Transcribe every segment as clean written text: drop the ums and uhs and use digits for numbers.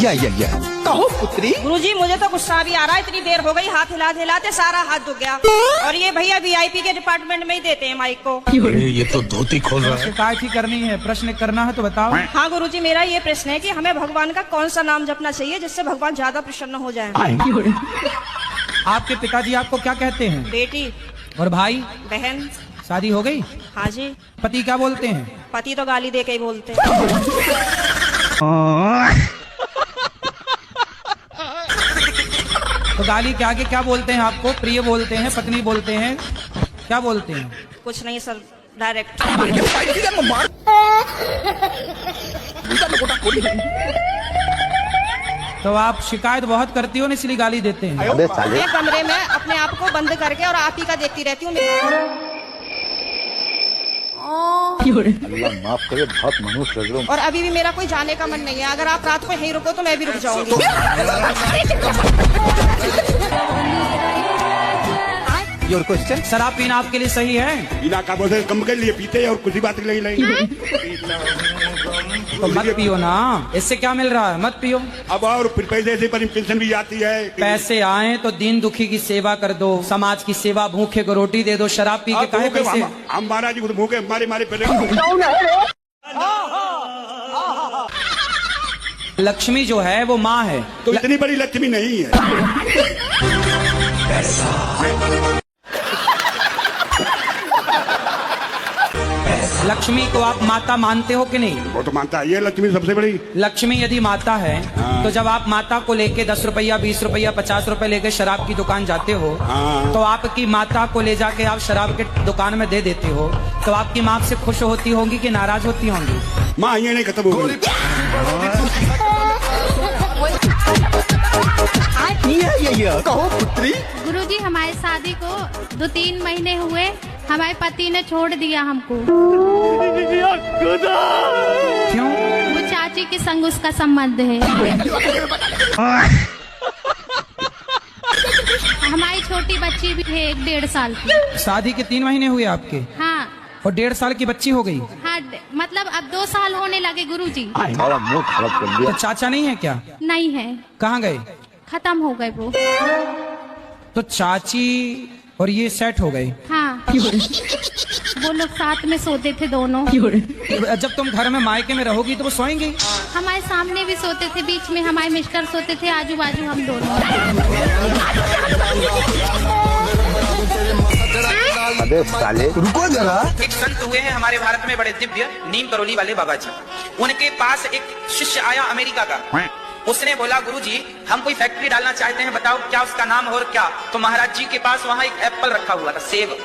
या कहो पुत्री। गुरुजी मुझे तो गुस्सा भी आ रहा है, इतनी देर हो गई, हाथ हिलाते हिलाते सारा हाथ दुख गया। और ये भैया वीआईपी के डिपार्टमेंट में ही देते हैं माइक को। ये तो धोती खोल रहा है। शिकायत ही करनी है, प्रश्न करना है तो बताओ। हाँ गुरुजी, मेरा ये प्रश्न है कि हमें भगवान का कौन सा नाम जपना चाहिए जिससे भगवान ज्यादा प्रसन्न हो जाए। आपके पिताजी आपको क्या कहते हैं? बेटी। और भाई? बहन। शादी हो गई? हाँ जी। पति क्या बोलते हैं? पति तो गाली दे के ही बोलते हैं। तो गाली के आगे क्या बोलते हैं आपको? प्रिय बोलते हैं, पत्नी बोलते हैं, क्या बोलते हैं? कुछ नहीं सर, डायरेक्ट। तो आप शिकायत बहुत करती हो ना, इसलिए गाली देते हैं। मैं कमरे में अपने आप को बंद करके और आप ही का देखती रहती हूँ। अल्लाह माफ करे, बहुत मनुष्य लग रहा हूं। और अभी भी मेरा कोई जाने का मन नहीं है। अगर आप रात को यहीं रुको तो मैं भी रुक जाऊंगी। Your question. शराब पीना आपके लिए सही है? बिना का बोलते कम के लिए पीते और कुछ ही बात नहीं। तो मत पियो ना, इससे क्या मिल रहा है? मत पियो। अब और फिर पैसे से पर पेंशन भी आती है। पैसे आए तो दीन दुखी की सेवा कर दो, समाज की सेवा, भूखे को रोटी दे दो। शराब पी के काहे पैसे? हम महाराज जी भूखे हमारे पहले। लक्ष्मी जो है वो माँ है, तो इतनी बड़ी लक्ष्मी नहीं है। लक्ष्मी को आप माता मानते हो कि नहीं? वो तो मानता है, ये लक्ष्मी सबसे बड़ी। लक्ष्मी यदि माता है तो जब आप माता को लेके 10 रुपया, 20 रुपया, 50 रुपए लेके शराब की दुकान जाते हो, तो आपकी माता को ले जाके आप शराब के दुकान में दे देते हो, तो आपकी माँ से खुश होती होंगी कि नाराज होती होंगी? माँ ये नहीं खत्म हो गई। कहो पुत्री। गुरुजी हमारी शादी को 2-3 महीने हुए, हमारे पति ने छोड़ दिया हमको। क्यों? वो चाची के संग उसका संबंध है। हमारी छोटी बच्ची भी है 1-1.5 साल की। शादी के 3 महीने हुए आपके? हाँ। और 1.5 साल की बच्ची हो गई? हाँ, मतलब अब 2 साल होने लगे गुरुजी। तो चाचा नहीं है क्या? नहीं है। कहाँ गए? खत्म हो गए वो। तो चाची और ये सेट हो गए? हाँ। वो लोग साथ में सोते थे दोनों। जब तुम घर में मायके में रहोगी तो वो सोएंगे? हमारे सामने भी सोते थे, बीच में हमारे मिस्टर सोते थे, आजू बाजू हम दोनों। अबे साले रुको जरा। एक संत हुए हैं हमारे भारत में, बड़े दिव्य, नीम करोली वाले बाबा जी। उनके पास एक शिष्य आया अमेरिका का। उसने बोला, गुरुजी हम कोई फैक्ट्री डालना चाहते हैं, बताओ क्या उसका नाम और क्या? तो महाराज जी के पास वहाँ एक एप्पल रखा हुआ था, सेब।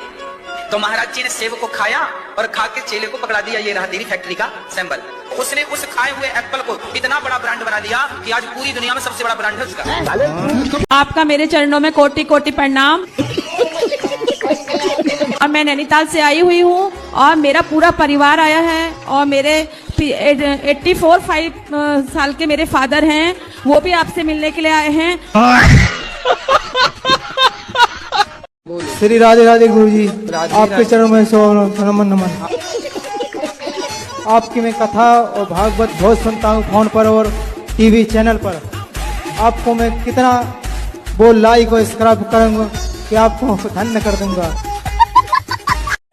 तो महाराज जी ने सेब को खाया और खा के चेले को पकड़ा दिया, ये रहा तेरी फैक्ट्री का सिंबल। उसने उस खाए हुए एप्पल को इतना बड़ा ब्रांड बना दिया कि आज पूरी दुनिया में सबसे बड़ा ब्रांड है उसका। आपका मेरे चरणों में कोटि कोटि प्रणाम। और मैं नैनीताल से आई हुई हूँ और मेरा पूरा परिवार आया है, और मेरे 84 साल के मेरे फादर हैं, वो भी आपसे मिलने के लिए आए हैं। श्री राधे राधे गुरुजी, आपके चरणों में नमन नमन। आपकी मैं कथा और भागवत बहुत सुनता हूँ फोन पर और टीवी चैनल पर। आपको मैं कितना वो लाइक और सब्सक्राइब करूँगा कि आपको धन्य कर दूंगा।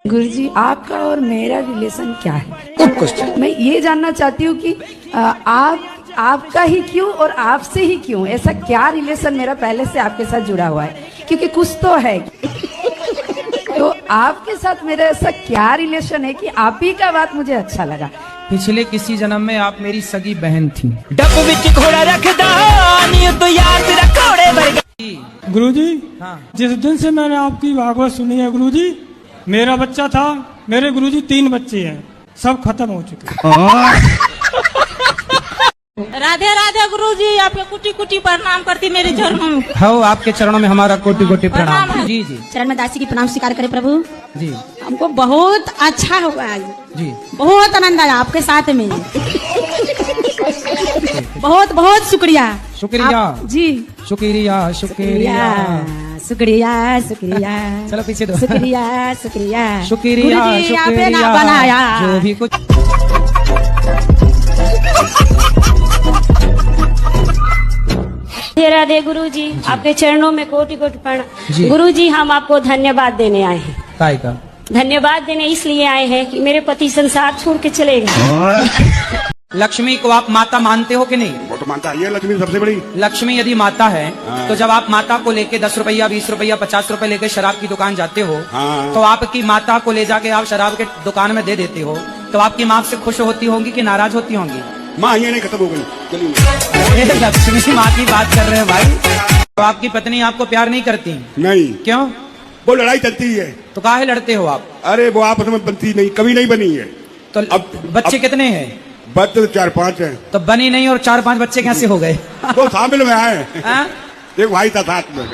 गुरुजी आपका और मेरा रिलेशन क्या है? Good question. मैं ये जानना चाहती हूँ कि आपका ही क्यों और आपसे ही क्यों? ऐसा क्या रिलेशन मेरा पहले से आपके साथ जुड़ा हुआ है? क्योंकि कुछ तो है। तो आपके साथ मेरा ऐसा क्या रिलेशन है कि आप ही का बात मुझे अच्छा लगा? पिछले किसी जन्म में आप मेरी सगी बहन थी। गुरुजी हाँ। जिस दिन से मैंने आपकी भागवत सुनी है गुरुजी, मेरा बच्चा था, मेरे गुरुजी 3 बच्चे हैं, सब खत्म हो चुके। राधे राधे गुरुजी, आपके कुटी कुटी प्रणाम करती मेरे चरणों में। हो आपके चरणों में हमारा कोटि कोटि प्रणाम। जी जी। चरण में दासी की प्रणाम स्वीकार करे प्रभु जी। हमको बहुत अच्छा हुआ आज जी, बहुत आनंद आया आपके साथ में। बहुत बहुत शुक्रिया। शुक्रिया जी। शुक्रिया शुक्रिया शुक्रिया शुक्रिया। चलो पीछे दो। शुक्रिया शुक्रिया शुक्रिया गुरुजी, आपने शुक्रिया ना बनाया जो भी कुछ राधे राधे गुरु जी, आपके चरणों में कोटि कोटि प्रणाम। गुरु जी, हम आपको धन्यवाद देने आए हैं। काय का धन्यवाद देने इसलिए आए हैं कि मेरे पति संसार छोड़ के चले गए। लक्ष्मी को आप माता मानते हो कि नहीं? वो तो मानता है, लक्ष्मी सबसे बड़ी। लक्ष्मी यदि माता है तो जब आप माता को लेके 10 रुपया 20 रुपया 50 रुपए लेके शराब की दुकान जाते हो, तो आपकी माता को ले जाके आप शराब के दुकान में दे देते हो, तो आपकी माँ से खुश होती होंगी कि नाराज होती होंगी? माँ ये नहीं खत्म हो गई, चलिए। लक्ष्मी माँ की बात कर रहे हैं भाई। तो आपकी पत्नी आपको प्यार नहीं करती? नहीं। क्यों? वो लड़ाई चलती है। तो काहे लड़ते हो आप? अरे वो आपस में बनती नहीं, कभी नहीं बनी है। तो अब बच्चे कितने हैं? बच्चे तो 4-5 हैं। तो बनी नहीं और 4-5 बच्चे कैसे हो गए? वो शामिल में आए। हाँ? एक भाई था साथ में।